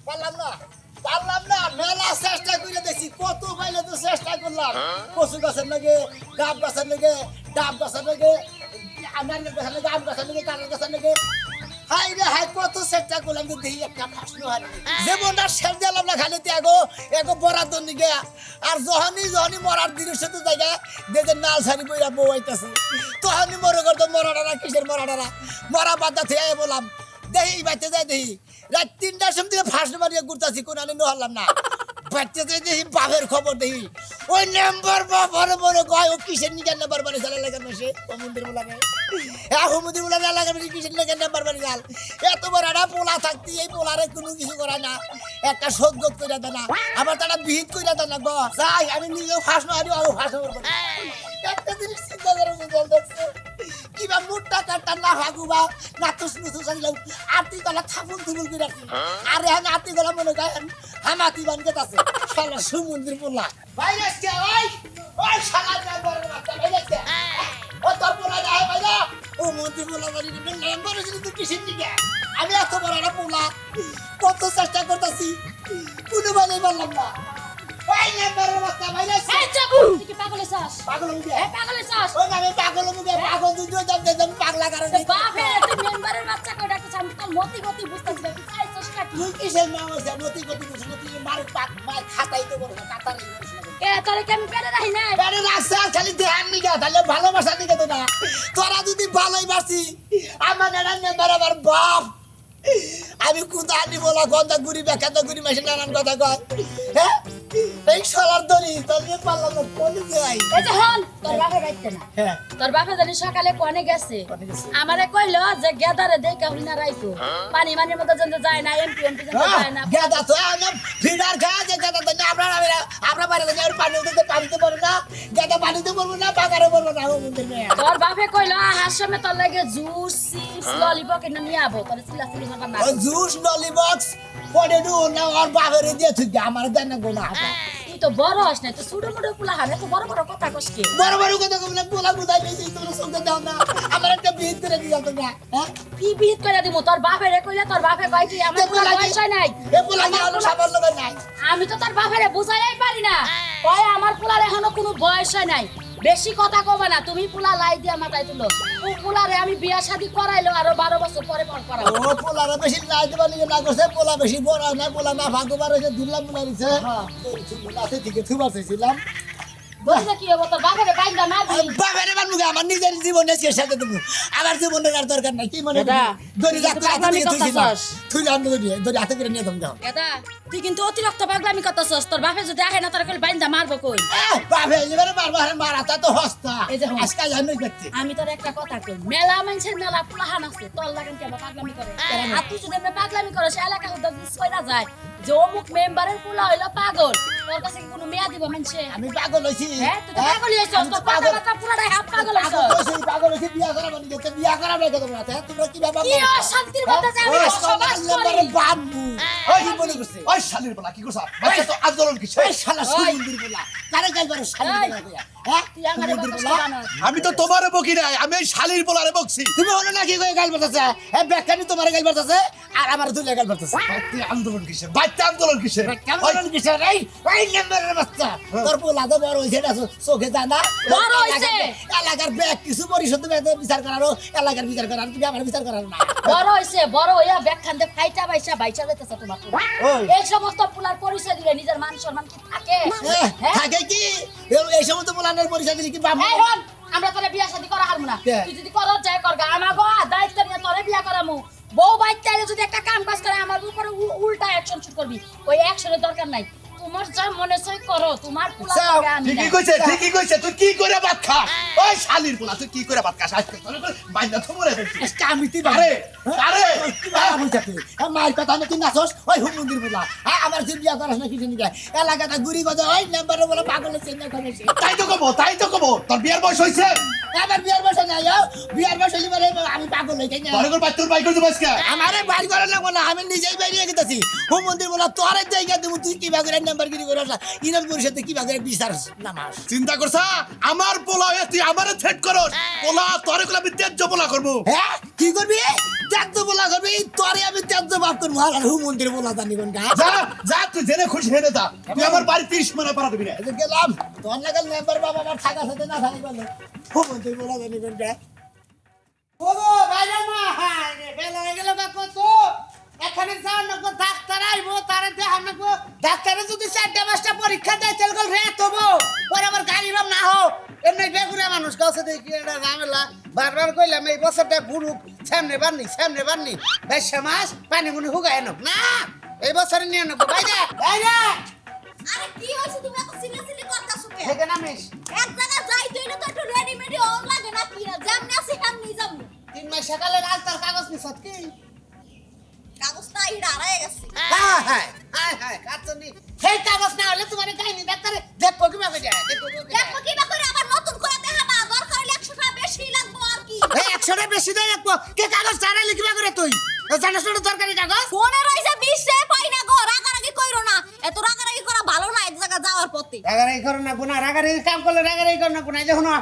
পারলাম না মেলা চেষ্টা করে দেখছি কত পাইলে তো চেষ্টা করলাম কচু গাছের লাগে ডাব গাছের লাগে ডাব গাছের লাগে নারকেল গাছের লাগে আম গাছের লাগে কাঁঠাল গাছের লাগে হাই রে হাই কত চেষ্টা করলাম কিন্তু দেখি একটা ফাঁসলো হয় জীবনটা শেষ দিলাম না খালি এগো বরাদ্দ নিগে আর যখনই মরার দিনের সাথে জায়গা যে নাল ছাড়ি বইরা বউ আইতাছে তখনই মরে করতো মরাটারা কিসের মরাটারা মরা বাদ্দা থেকে বললাম দেখি বাইতে যাই দেখি রাত 3টার সময় থেকে ফাঁস মারিয়ে ঘুরতেছি কোন আনি নহলাম না বাইতে যাই দেখি বাপের খবর দেখি ওই নাম্বার বা বড় বড় কয় ও কিসের নিগার নাম্বার বাড়ি চালা লাগার মাসে সমুদ্রের বলাকে সমুদ্রের বলা এলাকার মাসে কিসের নিগার নাম্বার বাড়ি চাল এত বড় একটা পোলা থাকতে এই পোলারে কোনো কিছু করায় না একটা সদ্যত করে দেয় না আবার তারা বিহিত করে দেয় না গ যাই আমি নিজেও ফাঁস মারি আরো ফাঁস মারবো একটা জিনিস চিন্তা করে বলতেছে কিবা মোটা কাটা না হাগুবা না তুস নুসুস আইলাম আতি গলা থাপুল থুবুল করে রাখি আরে হ্যাঁ আতি গলা মনে গায় হামাতি বানকে আছে শালা সমুদ্র পোলা বাইরে কে ওই শালা বড় বাচ্চা বাইরে কে ও তোর পোলা যায় বাইরে ও মন্ত্রী পোলা বাড়ি নাম্বার হইছে তুই কিসের দিকে আমি এত বড় একটা পোলা কত চেষ্টা করতেছি কোনো বলে বললাম না ওই নাম্বারের বাচ্চা বাইরে এই চাবু তুই কি পাগল হইছস পাগল মুখে পাগল হইছস ওই আমি পাগল মুখে পাগল দুই দাম পাগলা কারণে বাপে তুই মেম্বারের বাচ্চা কই ডাকছিস আমি তো মতি বুঝতাছি না তুই চাইছস কাটি তুই কিসের নাম আছে মতি গতি বুঝছ তুই মার পাক মার খাতাই তো বড় কাতারে এ তোরে কি আমি পেরে রাখি না আরে রাস্তা খালি ধ্যান নিগা তাহলে ভালোবাসা নিগা তো না তোরা যদি ভালোই বাসি আমার নানা বরাবর বাপ আমি কুদানি বলা গন্ধা গুড়ি বেখাত গুড়ি মেশিন নানান কথা কয় হ্যাঁ এই শালার দলি তোরে পারলাম না কোনে যাই এই যে হন তোর বাপে রাইতে না হ্যাঁ তোর বাপে জানি সকালে কোনে গেছে আমারে কইলো যে গেদারে দেই কাউরি না রাইতো পানি মানির মধ্যে জন্য যায় না এমপি জন্য যায় না গেদা তো আমি ফিডার খায় যে গেদা তো আমরা বাইরে যাই পানি দিতে পানিতে পারবো না গেদা পানিতে পারবো না বাগারে পারবো না ও মন্দির মেয়ে তোর বাপে কইলো আহার সময় তোর লাগে জুস চিপস ললিপপ কিনে নিয়ে আবো তোর চিল্লাচিল্লি করবা না ওই জুস নলি বক্স পড়ে দু না আর বাঘের দিয়ে তুই আমার দেন না গোনা তুই তো বড় হস না তুই ছোট মোটো পোলা হানে তো বড় বড় কথা কস কি বড় বড় কথা কইলে পোলা বুঝাই বেশি তোর সঙ্গে দাও না আমার একটা বিয়ে করে দিও তো না হ্যাঁ কি বিহিত করে দিমু তোর বাপের কইলে তোর বাপে কয় কি আমার পোলা বয়স হয় নাই এ পোলা কি আলো সাবান লগা নাই আমি তো তোর বাপেরে বুঝাইই পারি না কয় আমার পোলার এখনো কোনো বয়স হয় নাই বেশি কথা কবে না তুমি পোলা লাই দিয়া মাথায় তুলো ও পোলারে আমি বিয়া শাদি করাইলো আরো 12 বছর পরে করাবো ও পোলারে বেশি লাই দেবা নিয়ে না করছে পোলা বেশি বড় না পোলা না ভাগবার হইছে দুল্লা মুলা দিছে হ্যাঁ লাতে থেকে থুবার চাইছিলাম বুঝলে কি হবো তোর বাপেরে বাইন্দা না দিই বাবারে বানমুগে আমার নিজের জীবনে শেষ সাথে দেবো আমার জীবনের আর দরকার নাই কি মনে দড়ি রাখতে হাতে তুইছিলাম তুইলাম দড়ি হাতে করে নিয়ে দাও দাদা তুই কিন্তু অতিরিক্ত পাগলামি করতেছস তোর বাপে যদি আহে না তোর কইলে বাইন্দা মারবো কই বাবা এবারে মারবার মারাটা তো হস্তা এই যে আজকাল জানোই দেখতে আমি তোর একটা কথা কই মেলা মানুষের মেলা পোলাহান আছে তোর লাগেন কি আবার পাগলামি করে আর তুই যদি এমনি পাগলামি করস এলাকা হতে সইরা যায় যে অমুক মেম্বারের পোলা হইলো পাগল তোর কাছে কি কোনো মেয়া দিব মানুষে আমি পাগল হইছি হ্যাঁ তুই তো পাগল হইছস তোর কথাবার্তা পুরাটাই হাফ পাগল হইছস পাগল হইছি বিয়া করা মানে যেতে বিয়া করা লাগে তোমরা তোমরা কি বাবা কি শান্তির মধ্যে যাবে সমাজ করি বাবু ওই কি বলে করছে ওই শালির বলা কি করছ বাচ্চা তো আন্দোলন কিছে ওই শালা সুন্দর বলা কারে গাইবার শালি বলা হ্যাঁ তুই আমারে কথা না আমি তো তোমারে বকি নাই আমি এই শালির বলারে বকছি তুমি হলো নাকি কই গাইল বাতাছে এ বেকানি তোমারে গাইল বাতাছে আর আমার দুলে গাইল বাতাছে বাচ্চা আন্দোলন কিছে বাচ্চা আন্দোলন কিছে কেমন কিছে রে ওই নাম্বারের বাচ্চা তোর পোলা তো বড় হইছে না চোখে জানা বড় হইছে এলাকার ব্যাগ কিছু পরিশোধ বিচার করারও এলাকার বিচার করার তুমি আমার বিচার করার না বড় হইছে বড় হইয়া ব্যাখ্যানতে ফাইটা বাইসা যাইতেছে তোমার এই সমস্ত পোলার পরিচয় দিলে নিজের মান সম্মান কি থাকে থাকে কি এই সমস্ত পোলানের পরিচয় দিলে কি বাবা এই হন আমরা তোরে বিয়া শাদি করা হারমু না তুই যদি করো যায় করগা আমাগো দায়িত্ব নিয়ে তোরে বিয়া করামু বউ বাইতে যদি একটা কাম কাজ করে আমার উপরে উল্টা অ্যাকশন শুট করবি ওই অ্যাকশনের দরকার নাই তোমার যা মনে চাই করো তোমার পোলা লাগে আমি ঠিকই কইছে তুই কি করে ভাত খাস ওই শালির বলা তুই কি করে ভাত খাস আজকে তোর বাইন্দা তো মরে ফেলছিস আমি তুই আরে আরে মায়ের কথা নাকি নাচস ওই হুমন্দির বলা আমার তুই বিয়া করাস না কিছু নিকে এলাকাটা ঘুরি কথা ওই নাম্বারে বলে পাগল চিন্তা করেছি তাই তো কব তোর বিয়ার বয়স হইছে আমার বিয়ার বসে নাই বিয়ার বসে বলে আমি পাগল হয়ে যাই তোর ঘর তোর বাইক করতে বসকা আমারে বাড়ি করে লাগবো না আমি নিজেই বেরিয়ে গেছি হোম মন্দির বলা তোরে জায়গা দেবো তুই কি বাগের নাম্বার গিরি করে ইনাম পরিষদে কি বাগের বিচার নামাস চিন্তা করছা আমার পোলা হয়ে তুই আমারে থ্রেট করস পোলা তোরে কোলা আমি তেজ পোলা করব হ্যাঁ কি করবি ত্যাগ বলা করবি তোরে আমি ত্যাগ বাপ করবো আর হোম মন্দির বলা জানি কোন গা যা যা তুই জেনে খুশি হেনে যা তুই আমার বাড়ি 30 মানে পারা দিবি না এই যে গেলাম তোর লাগাল নাম্বার বাবা আমার থাকা সাথে না থাকি বলে হোম মন্দির বলা জানি কোন গা ওগো বাইরে মা রে বেলা হয়ে গেল বাপ তো এখানে যাও না গো ডাক্তার আইবো তারে দেখান না গো ডাক্তারে যদি 4টা 5টা পরীক্ষা দেয় তেল গল রে তবো পরে আবার গাড়ি বাম না হো এমনি বেগুরা মানুষ কাছে দেখি এটা ঝামেলা বারবার কইলাম এই বছরটা গুরু সামনে বাননি 22 মাস পানি মুনি হুগায় না এই বছরে নিয়ে নেবো বাইরে বাইরে আরে কি হইছে তুমি এত সিরিয়াসলি করতাছো কে থেকে নামিস এক জায়গা যাইতই না তো একটু রেডিমেডি অন লাগে না কি না যেমনি আছে তেমনি যাবো 3 মাস সকালে রাস্তার কাগজ নিছত কি কাগজটা ইড়া হারায় গেছে হায় কাটছনি সেই কাগজ না হলে তোমার কাহিনী ডাক্তারে দেখবো কিভাবে যায় দেখবো দেখো কি বা করে আবার নতুন করে দেখাবা দরকার হলে 100 টাকা বেশি লাগবে আর কি এই 100 টাকা বেশি দেয় দেখবো কে কাগজ ছাড়া লিখবা করে তুই জানাস না দরকারি কাগজ ফোনে রইছে 20 সে পাই না গো রাগারাগি কইরো না এত রাগারাগি করা ভালো না এক জায়গা যাওয়ার পথে রাগারাগি করো না গুনা রাগারাগি কাম করলে রাগারাগি করো না গুনা দেখো না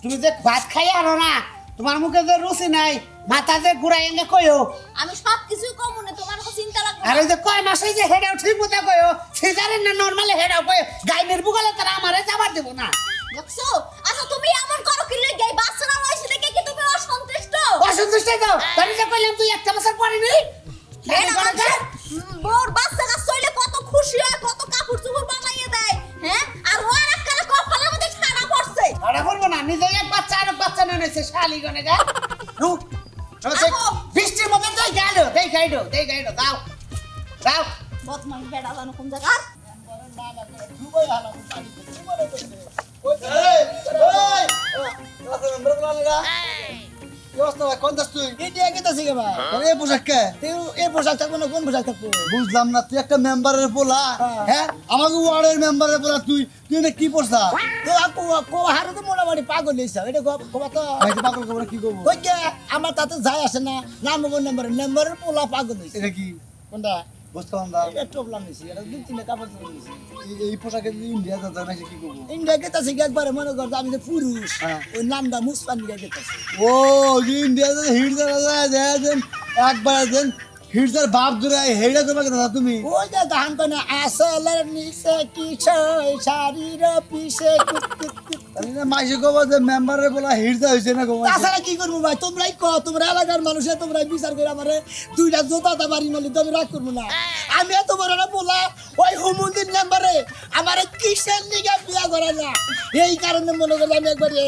তুমি যে ভাত খাই আনো না তোমার মুখে যে রুচি নাই মাথা যে ঘুরাই এনে কইও আমি সব কিছু কম মনে তোমার কোনো চিন্তা লাগবে আর ওই যে কয় মাসে যে হেডাও ঠিক মতো কইও সিজারের না নরমালি হেডাও কইও গাইনের বুগালে তারা আমারে যাবার দেব না দেখছো আচ্ছা তুমি এমন করো কি লাগে বাচ্চারা রইছে দেখে কি তুমি অসন্তুষ্ট অসন্তুষ্ট তো তাই যে কইলাম তুই একটা বছর পরে নি বোর বাচ্চা গাছ চলে কত খুশি হয় কত কাপড় চোপড় বানাইয়ে দেয় হ্যাঁ আর ওর এককালে কপালের মধ্যে ছাড়া পড়ছে আরে বলবো না নিজে এক বাচ্চা আর বাচ্চা নেছে শালি গনে গা বৃষ্টির মধ্যে তুই গাইলো দেই গাইলো দাও দাও বদমাইশ বেড়া জানো কোন জায়গা দুবাই হালাম পানি কি মনে করছে ওই ইন্ডিয়া গেতাছি গে ভাই এই পোশাক কে তুই এই পোশাক থাকবো না কোন পোশাক থাকবো বুঝলাম না তুই একটা মেম্বারের পোলা হ্যাঁ আমাকে ওয়ার্ডের মেম্বারের পোলা তুই তুই না কি পড়ছা তো আপু কো হারে তো মোটামুটি পাগল হইছে এটা কবা তো ভাই তো পাগল খবর কি করবো কই কে আমার তাতে যায় আসে না নাম নাম্বারের পোলা পাগল হইছে এটা কি কোনটা বুঝতে পারলাম এটা প্রবলেম হইছে এটা দুই তিনটা কাপড় চোপড় হইছে এই পোশাকে যদি ইন্ডিয়া যাতে না কি করবো ইন্ডিয়া গেতাছি একবারে মনে করতো আমি যে পুরুষ হ্যাঁ। ওই নামটা মুসপানি গেতাছি ও যে ইন্ডিয়া যাতে হিট যায় দেন একবার দেন হিটসার বাপ ধরে হেডা তোমাকে দাদা তুমি ওই যে ধান কোনে আসলের নিচে কি ছয় শাড়ির পিছে কুত কুত কুত। তাহলে না মাসে কবা যে মেম্বারের পোলা হিটসা হয়েছে না কবা তাছাড়া কি করবো ভাই তোমরাই কো তোমরা এলাকার মানুষে তোমরাই বিচার করে আমারে দুইটা জোতা বাড়ি মালি তো আমি রাগ করবো না আমি এত বড় না বলা ওই হুমুন্দির নাম্বারে আমারে কিসের লিগে বিয়া করে না এই কারণে মনে করলাম আমি একবারে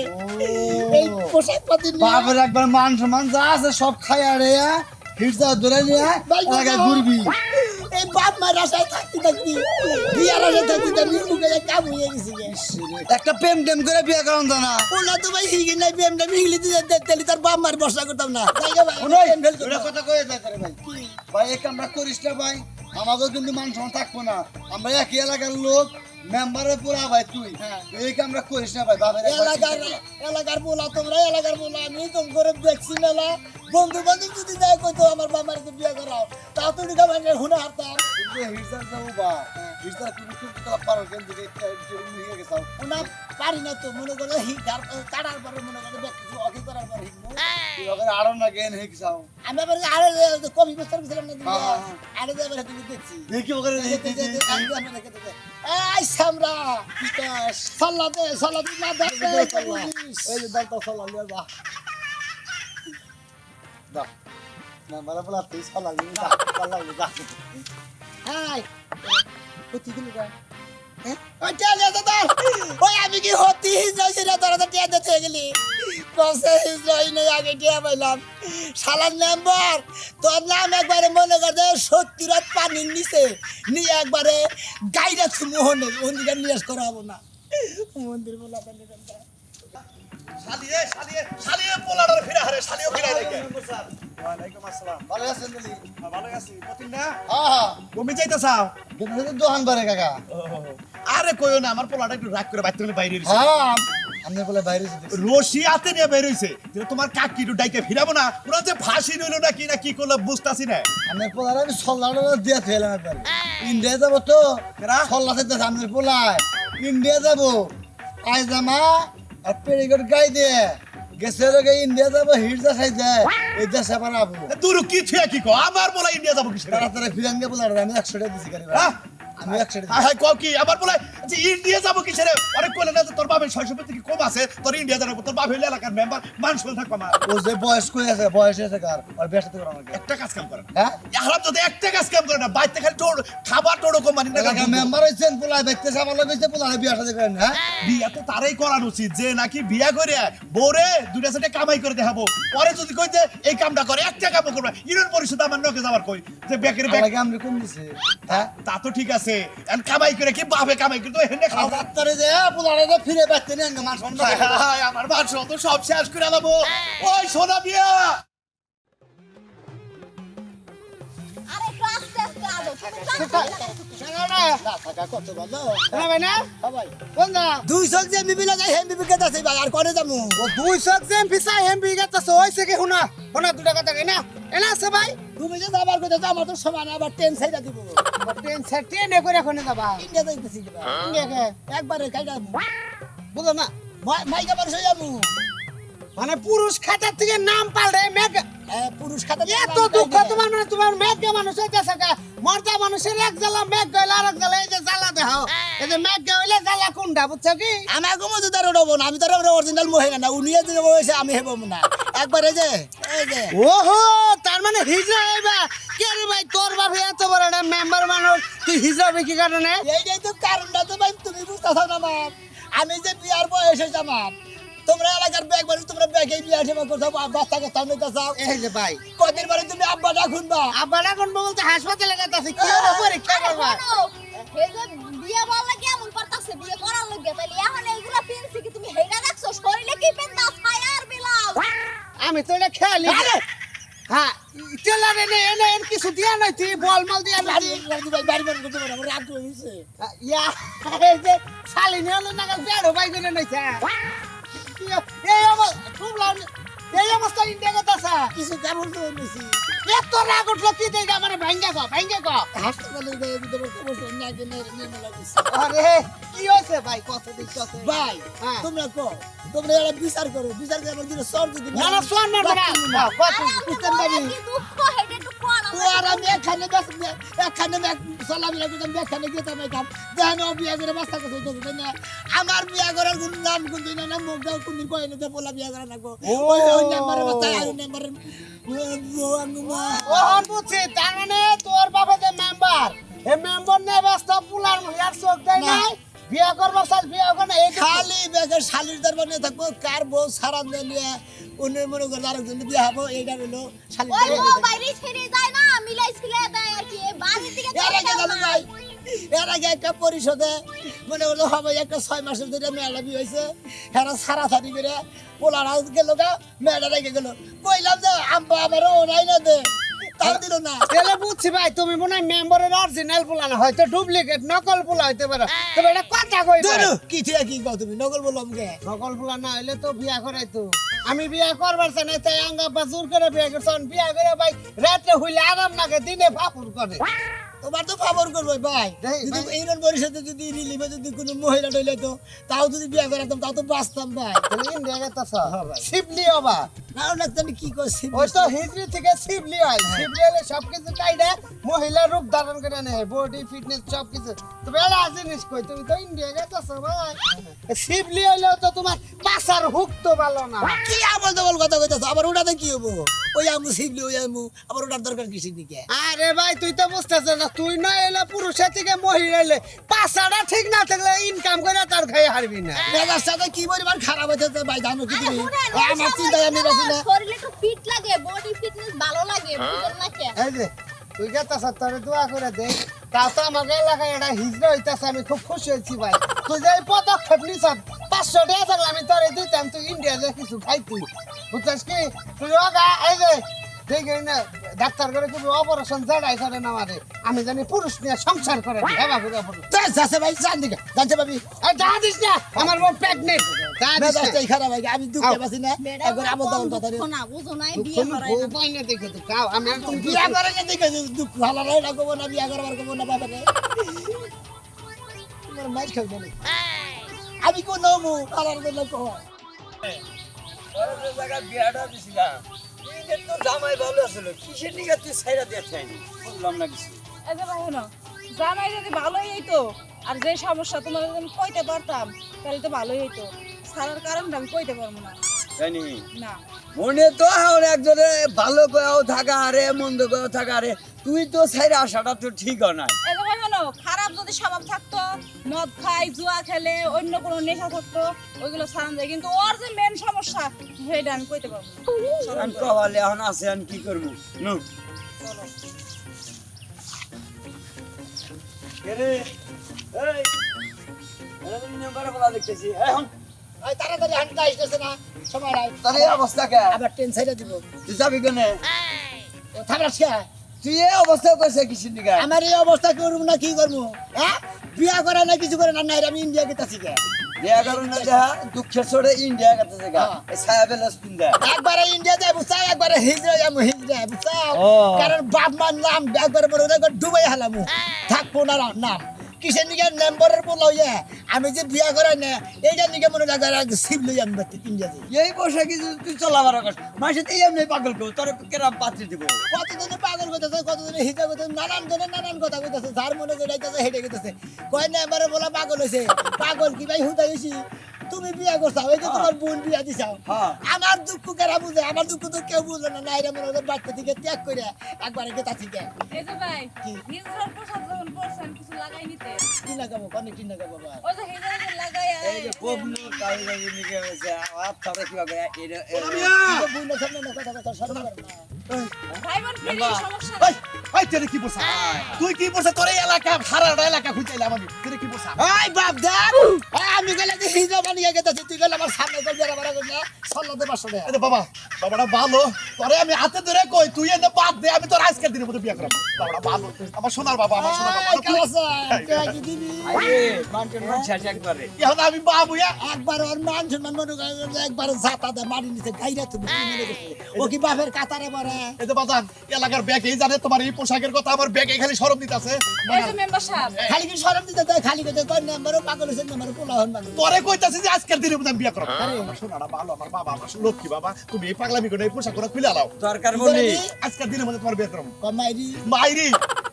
এই পোশাক পাতি নিয়ে বাপের একবার মান সম্মান যা আছে সব খাই আরে হিটসা ধরে নিয়ে এলাকায় ঘুরবি এই বাপ মার আশায় থাকতে বিয়ার আশায় থাকতে মুখে কাম হয়ে গেছে গে। একটা প্রেম টেম করে বিয়ে করান তো না ওলা তো ভাই হিগে নাই বিএমটা মিগলি দিতে তেলি তার বাপ মার বর্ষা করতাম না তাই গো ভাই ওই প্রেম ফেল ওটা করতাম। কথা কয়ে যায় করে ভাই ভাই এই কামটা করিস না ভাই আমাকেও কিন্তু মান সম্মান থাকবো না আমরা একই এলাকার লোক মেম্বারের পুরা ভাই তুই এই কামটা করিস না ভাই বাবার এলাকার বলা তোমরা এলাকার বলা আমি তো করে দেখছি মেলা বন্ধু বান্ধব যদি যাই কইতো আমার বাবার তো বিয়ে করাও তা তো দিকা মানে হুনা হারতাম হিটসার যাবো বা হিটসার তুমি খুব কলা পারো কেন দিকে নিয়ে গেছাও হুনা পারি না তো মনে করে হিটার কাটার পরে মনে করে কিছু অকি করার পরে হিটবো তুই ওখানে আরো না গেন হেকছাও আমি আবার আরে কবি বস্তর গেছিলাম না হ্যাঁ, আরে যাবার তুমি দেখছি দেখি ওখানে এই সামরা সাল্লাতে না দেখে এই যে দাঁড়া সালা লিয়া যা দা না বলা বলা তুই সালা লিয়া সালা লিয়া হাই কতি দিল গা ওই কে যা তোর ওই আমি কি হতি যাইছি রে তোরা তো টিয়া দিতে গেলি কসে যাই না আগে টিয়া পাইলাম শালার নাম্বার তোর নাম একবারে মনে কর যে 70 রাত পানির নিচে নিয়ে একবারে গাইরা মোহনে ওদিকে নিয়াস করা হবো না মন্দির বলা শালিয়ে পোলাডার ফিরা হারে শালিও ফিরা দেখে ওয়ালাইকুম আসসালাম ভালো আছেন দিলি ভালো আছি কতদিন না হ্যাঁ তুমি যাইতা চাও কিন্তু দোকান বারে কাকা আরে কইও না আমার পোলাটা একটু রাগ করে বাইরে বাইরে রইছে হ্যাঁ আপনি বলে বাইরে যেতে রশি হাতে নিয়ে বের হইছে কিন্তু তোমার কাকি একটু ডাইকে ফিরাবো না ওরা যে ফাঁসি নিল না কি করলো বুঝতাছি না আমি পোলার আমি সল্লাটা দিয়ে ফেলাম একবার ইন্ডিয়া যাবো তো কেরা? সল্লা থেকে সামনের পোলায় ইন্ডিয়া যাবো পায়জামা আর পেরিকোট গাই দিয়ে গেছে লোকে ইন্ডিয়া যাবো হিরজা খাইছে এই দেশে বানাবো তুই কি থিয়া কি কো আমার বলা ইন্ডিয়া যাবো কিসের তাড়াতাড়ি ফিরাঙ্গে পোলার আমি 100 টাকা দিছি গাড়ি হ্যাঁ? আমি 100 টাকা হ্যাঁ কও কি আবার বলে যে ইন্ডিয়া যাবো কিসের অনেক কইলে না যে তোর বাপের 600 থেকে কম আছে তোর ইন্ডিয়া যাবো তোর বাপ হইলে এলাকার মেম্বার মানুষ হয়ে থাকবা মা ও যে বয়স কই আছে বয়স হয়েছে কার আর বেশ থেকে আমাকে একটা কাজ কাম করে হ্যাঁ এখন যদি একটা কাজ কাম করে না বাইতে খালি টোড় খাবার টোড়ো কোম্পানি না এলাকার মেম্বার হইছেন পোলায় বাইতে সাবাল কইছে পোলারে বিয়া সাথে করেন হ্যাঁ বিয়া তো তারাই করানো উচিত যে নাকি বিয়া করে বউরে দুটা সেটা কামাই করে দেখাবো পরে যদি কই যে এই কামটা করে একটা কামও করবে ইউনিয়ন পরিষদ আমার নকে যাবার কই যে বেকের ব্যাগ আগে আমরা কম দিছে হ্যাঁ তা তো ঠিক আছে এখন কামাই করে কি বাপে কামাই করে তো হেনে খাও ডাক্তারে যে পোলারে যে ফিরে বাইতে নেন মান সম্মান হায় হায়, আমার মানুষ তো সব শেষ করে দেবো ওই সোনা বিয়া আরে একটু আস্তে আস্তে আদো তুমি না থাকা কত ভালো না ভাই না ভাই কোন দা 200 যে এমবি লাগে এমবি কে দাসই ভাই আর কোনে যামু ও 200 জেম পিসা এমবি গেতাছ হইছে কি হুনা হুনা দুটা কথা কই না এনা আছে ভাই তুমি যে যাবার কথা তো আমার তো সমান আবার টেন সাইডা দিব ট্রেন সেটেনে করে কোনে যাবা ইন্ডিয়া যাইতেছি দিবা ইন্ডিয়াকে একবারে কাইটা বুঝো না মাইকা মানুষ হয়ে যাবো মানে পুরুষ খাতার থেকে নাম পাল্টে মেঘ পুরুষ খাতা এত দুঃখ তোমার মানে তোমার মেঘ মানুষ হইতেছে কা মর্দা মানুষের এক জ্বালা মেঘ গইলা আর এক জ্বালা এই যে জ্বালা দেখাও এই যে মেঘ গইলে জ্বালা কোনটা বুঝছো কি আমার গো মজু দার রবো না আমি তো অরিজিনাল মহিলা না উনিয়ে যে হইছে আমি হেবো না একবারে যে এই যে ওহো তার মানে হিজড়া হইবা কে রে ভাই তোর বাপ এত বড় একটা মেম্বার মানুষ তুই হিজড়া হবে কি কারণে এইটাই তো কারণটা তো ভাই তুমি বুঝতেছো না বাপ আমি যে বিয়ার বয়স হয়েছে আমার তোমরা এলাকার ব্যাগ বাড়ি তোমরা ব্যাগে বিয়া সেবা করছো বাচ্চাকে সামনে চাও এই যে ভাই কদিন বাড়ি তুমি আব্বা ডাকুনবা আবার এখন বলতে হাসপাতালে গেছে কি হবে পরীক্ষা করবা হে যে বিয়ে বললে কেমন করতাছে বিয়ে করার লগে তাইলে এখন এইগুলা পেনছি কি তুমি হেডা দেখছো শরীরে কি পেনতা ফায়ার বিলাও আমি তো এটা খেয়ালি হ্যাঁ টেলার এনে এনে এনে কিছু দিয়া নাই তুই বল মাল দিয়া নাই বাড়ি বাড়ি করতে পারো রাগ হয়েছে ইয়া এই যে শালিনী হলো নাগাল বেড়ো বাই করে নাইছে এই অবস্থা খুব লাভ এই অবস্থা ইন্ডিয়া গেতাছে কিছু কেমন তো হয়েছি এত রাগ উঠলো কি দেই মানে ভাঙ্গা গো হাসপাতালে গিয়ে ভিতরে বসে না কিনে নিয়ে লাগছে আরে কি হইছে ভাই কত দিছ ভাই হ্যাঁ। তোমরা কো তোমরা এরা বিচার করো বিচার করে আমার দিলে সর যদি না না সোন মারবে না কত বুঝতেন পারি কি দুঃখ হেডে একটু কোন ও আর আমি এখানে সালামি লাগতাম এখানে গেতাম এখান দেখেন ও বিয়া করে বাচ্চা কথা হইতো না আমার বিয়া করার কোন নাম কোন দিন না মুখ দাও কোন দিন কই না বলা বিয়া করা লাগবো ওই নাম্বারে বাচ্চা ওই নাম্বারে ও হন বুঝছি তার মানে তোর বাবা যে মেম্বার এই মেম্বার নে ব্যস্ত পুলার মহিলার চোখ দেয় নাই বিয়া করবার চাল বিয়া করে এই খালি বেগের শালির দরবার নিয়ে থাকবো কার বউ সারা দিয়ে অন্যের মনে করে আরেকজন বিয়ে হবো এইটা হলো শালির ওই দরবার ও বাইরে ছেড়ে যায় না মিলাই ছিলে দেয় আর কি বাড়ি থেকে এর আগে জানো ভাই এর আগে একটা পরিষদে মনে হলো হবে একটা 6 মাসের ধরে মেয়েটা বিয়ে হয়েছে হেরা সারা সারি করে পোলারা গেল গা মেয়েটা রেখে গেল কইলাম যে আম্বা আমারও নাই না দে তাও দিল না তাহলে বুঝছি ভাই তুমি মনে হয় মেম্বারের অরিজিনাল পোলা না হয়তো ডুপ্লিকেট নকল পোলা হইতে পারে তবে এটা কথা কই ধরো কি থেকে কি কও তুমি নকল বললাম কে নকল পোলা না হইলে তো বিয়া করাইতো আমি বিয়া করবার চাই না তাই আঙ্গা বাজুর করে বিয়া করছন বিয়া করে ভাই রাতে হইলে আরাম লাগে দিনে ফাপুর করে তোমার তো খবর করবো ভাই দেই, যদি ভাই। ইউনিয়ন পরিষদে যদি রিলিফে যদি কোনো মহিলা ডইলে তো তাও যদি বিয়ে করাতাম তাও তো বাঁচতাম ভাই তুমি ইন্ডিয়া গেতাছ হ্যাঁ ভাই। শিবলি হবা না না জানি কি করছি ওই তো হিজড়ি থেকে শিবলি হয় শিবলি হলে সবকিছু কাইডে মহিলা রূপ ধারণ করে নেয় বডি ফিটনেস সবকিছু তুমি এলা জিনিস কই তুমি তো ইন্ডিয়া গেতাছ ভাই শিবলি হইলেও তো তোমার পাছার হুক তো ভালো না কি আমল দবল কথা কইতাছ আবার ওটাতে কি হবো ওই আমু শিবলি ওই আমু আবার ওটার দরকার কিসে দিকে আরে ভাই তুই তো বুঝতেছ না তুই না এলে পুরুষের থেকে মহিলা এলে পাছাটা ঠিক না থাকলে ইনকাম করে তার খাই হারবি না মেজাজটা তো কি পরিমাণ খারাপ হয়েছে ভাই জানো কি আরে তুমি শুনেন, ও আমার চিন্তায় আমি বাঁচি না শরীরে একটু ফিট লাগে বডি ফিটনেস ভালো লাগে বুঝেন না কে এই যে তুই গেতাছ তোরে দোয়া করে দে তা তো আমাকে এলাকায় এটা হিজড়া হইতাছে আমি খুব খুশি হয়েছি ভাই তুই যে এই পদক্ষেপ নিছ 500 টাকা থাকলে আমি তোরে দিতাম, তুই ইন্ডিয়া যা কিছু খাইতি, বুঝছিস কি? তুই ওগা এই যে দেখে না ডাক্তার করে কি অপারেশন জানাই করে না আমারে, আমি জানি পুরুষ নিয়ে সংসার করে হেবা করে পুরুষ। যাচ্ছে ভাই জান দিকে জানতে পাবি এই যা দিস না, আমার বউ প্রেগনেন্ট, যা দিস না। মেজাজটাই খারাপ ভাই আমি দুঃখে পাচ্ছি না বেটা একবার আমার দাম কথা দুঃখ না বুঝো নাই বিয়ে তুমি করাই বউ না পাই না দেখে তো খাও, আমি আর তুমি বিয়া করে না দেখে দুঃখ ভালো লাগে না কব না বিয়া করবার কব না বাবা রে তোমার মাইর খাবে না আমি কোন নমু আলার জন্য কহ এই যে ভাই হলো, জামাই যদি ভালোই হইতো আর যে সমস্যা তোমার যদি আমি কইতে পারতাম তাহলে তো ভালোই হইতো, ছাড়ার কারণটা আমি কইতে পারবো না। জানি না মনে তো এখন একজনে ভালো কয়েও থাকা আরে মন্দ কয়েও থাকা আরে, তুই তো সাইরা আসাটা তো ঠিক নাই। এই যে ভাই হলো, খারাপ যদি স্বভাব থাকতো, মদ খাই জুয়া খেলে অন্য কোনো নেশা থাকতো, ওইগুলো ছাড়ান যায়, কিন্তু ওর যে মেন সমস্যা সেটা আমি কইতে পারবো না। চলো, আমি কবালে এখন আছে আমি কি করবো নু চলো। দেখতেছি এখন এই তাড়াতাড়ি হাঁটতে আসতেছে না সময় নাই তাহলে এই অবস্থা কে আবার ট্রেন ছেড়ে দিব তুই যাবি কেনে ও থাকলাস কে তুই এই অবস্থা করছে কিসের দিকে আমার এই অবস্থা করবো না কি করবো হ্যাঁ বিয়া করে না কিছু করে না নাই আমি ইন্ডিয়া গেতাছি কে বিয়া করুন না দেখা দুঃখের ছোড়ে ইন্ডিয়া কাছে জায়গা এই ছায়া বেলাস পিন্দা একবারে ইন্ডিয়া যাই বুঝছা একবারে হিজড়া যাবো হিজড়া বুঝছা ও। কারণ বাপ মার নাম একবারে মনে হয় ডুবাই হালামু থাকবো না নাম কিসের নিকে মেম্বারের বলা হইয়া আমি যে বিয়া করাই না এইটার নিকে মনে হয় শিব লই আমি ইন্ডিয়া যাই এই পোশাকে যদি তুই চলাবার কর মাসে তো এমনি পাগল কেউ তোর কেরাম পাত্রী দিব কতদিনে পাগল করতেছে কতদিনে হিজা করতেছে নানান ধরনের নানান কথা কইতেছে যার মনে যেটাইতেছে হেঁটে গেতেছে কয় না এবারে বলা পাগল হয়েছে পাগল কি ভাই হুদাই হয়েছি তুমি বিয়া করছাও এই যে তোমার বোন বিয়া দিছাও হ্যাঁ। আমার দুঃখ কেরা বুঝে আমার দুঃখ তো কেউ বুঝলো না নাইরা মনে হয় বাচ্চা থেকে ত্যাগ করে একবারে গেতা থেকে এই যে ভাই কি? নিজের পোশাক যখন পরছেন কিছু লাগাই নিতে, কি লাগাবো অনেক কি লাগাবো বাবা ওই যে হেজারে লাগাই এই যে পবনু তাই লাগি নিকে হইছে আপ তারে কি করে বুঝলো সামনে না কথা কথা সরম করে না ভাই বোন ফিরে বাবা। সমস্যা এই এই তেরে কি বলছ তুই কি বলছ তোর এই এলাকা সারা এলাকা খুঁজাইলাম আমি তেরে কি বলছ এই বাপ দেখ আমি গেলে যে হিজা বানিয়ে গেতেছি তুই গেলে আমার সামনে কল বেড়া বেড়া করলে সল্লাতে 500 টাকা আরে বাবা বাবাটা ভালো তোরে আমি হাতে ধরে কই তুই এনে বাদ দে আমি তোর আজকের দিনের মধ্যে বিয়ে করাবো বাবাটা ভালো আমার সোনার বাবা আমার সোনার বাবা এখন আমি বাবু একবার ওর মান সম্মান মনে করে একবার জাতা দে মারি নিতে গাইরা তুমি কি মনে করছো? ও কি বাপের কাতারে পড়ে এই যে বাজান এলাকার ব্যাগ এই জানে তোমার এই পোশাকের কথা আমার ব্যাগে খালি শরম দিতেছে এই যে মেম্বার সাহেব, খালি কি শরম দিতে দেয় খালি কইতে কই নাম্বারও পাগল হইছে নাম্বারও পোলা হন মানে তোরে কইতাছি যে আজকের দিনের মধ্যে আমি বিয়ে করাবো আরে আমার সোনাটা ভালো আমার বাবা আমার লক্ষ্মী বাবা তুমি এই পাগলামি করে এই পোশাক করে খুলে আলাও দরকার বলি আজকের দিনের মধ্যে তোমার বিয়ে করাবো কমাইরি মাইরি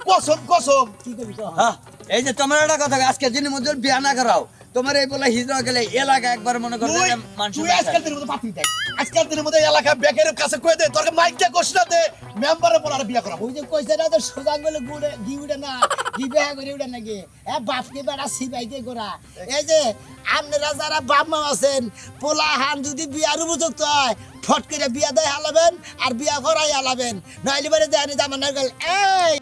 কসম কসম কি করবি কহ হ্যাঁ এই যে তোমার একটা কথা আজকে দিনের মধ্যে বিয়া না করাও তোমার এই বলে হিজড়া গেলে এলাকা একবার মনে করবে তুই মানুষ তুই আজকের দিনের মধ্যে পাতি দেখ আজকের দিনের মধ্যে এলাকা ব্যাগের কাছে কই দে তোর মাইকটা কোশনা দে মেম্বারে বলে আর বিয়ে করাবো ওই যে কইছে না তো সোজা গলে গুড়ে ঘি উড়ে না ঘি বেহা করে উড়ে নাকি বাপকে বেড়া সিবাইতে গোরা এই যে আপনারা যারা বাপ মা আছেন পোলা হান যদি বিয়ার উপযুক্ত হয় ফট করে বিয়া দেয় হালাবেন আর বিয়া করাই হালাবেন নইলে বারে দেয় জামানার গেল এই